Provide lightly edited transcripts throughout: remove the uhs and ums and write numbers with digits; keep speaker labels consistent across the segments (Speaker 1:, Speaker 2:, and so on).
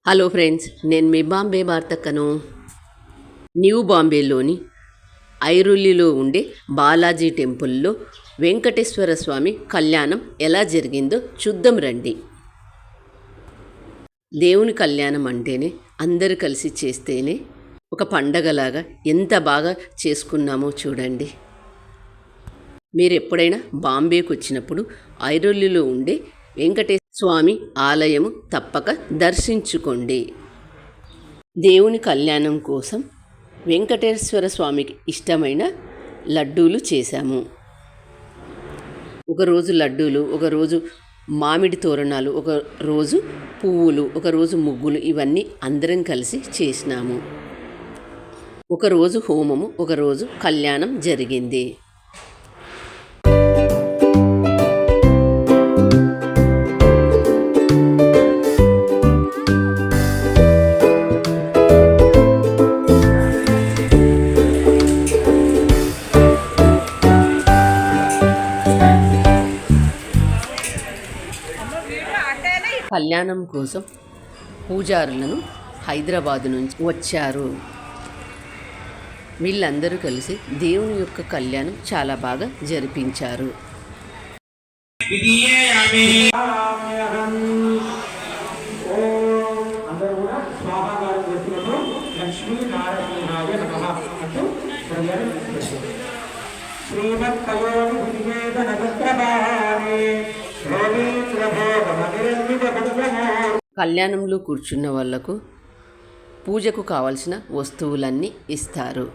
Speaker 1: Hello friends, నేను మీ Bombay వార్తకను. New బాంబేలోని ఐరులిలో ఉండే బాలాజీ టెంపుల్లో వెంకటేశ్వర స్వామి కళ్యాణం ఎలా జరిగిందో చూద్దాం రండి. దేవుని కళ్యాణం అంటేనే అందరూ కలిసి చేస్తేనే ఒక పండగలాగా ఎంత బాగా చేసుకున్నామో చూడండి. మీరు ఎప్పుడైనా బాంబేకి వచ్చినప్పుడు ఐరోలిలో ఉండే వెంకటేశ్వర స్వామి ఆలయము తప్పక దర్శించుకోండి. దేవుని కళ్యాణం కోసం వెంకటేశ్వర స్వామికి ఇష్టమైన లడ్డూలు చేశాము. ఒకరోజు లడ్డూలు, ఒకరోజు మామిడి తోరణాలు, ఒకరోజు పువ్వులు, ఒకరోజు ముగ్గులు, ఇవన్నీ అందరం కలిసి చేసినాము. ఒకరోజు హోమము, ఒకరోజు కళ్యాణం జరిగింది. కళ్యాణం కోసం పూజారులను హైదరాబాదు నుంచి వచ్చారు. వీళ్ళందరూ కలిసి దేవుని యొక్క కళ్యాణం చాలా బాగా జరిపించారు. కళ్యాణంలో కూర్చున్న వాళ్లకు పూజకు కావలసిన వస్తువులన్నీ ఇస్తారు.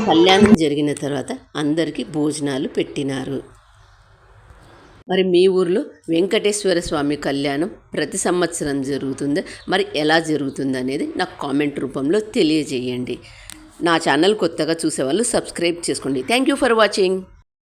Speaker 1: కళ్యాణం జరిగిన తర్వాత అందరికీ భోజనాలు పెట్టినారు. మరి మీ ఊర్లో వెంకటేశ్వర స్వామి కళ్యాణం ప్రతి సంవత్సరం జరుగుతుందా? మరి ఎలా జరుగుతుంది అనేది నాకు కామెంట్ రూపంలో తెలియజేయండి. నా ఛానల్ కొత్తగా చూసేవాళ్ళు సబ్స్క్రైబ్ చేసుకోండి. Thank you for watching.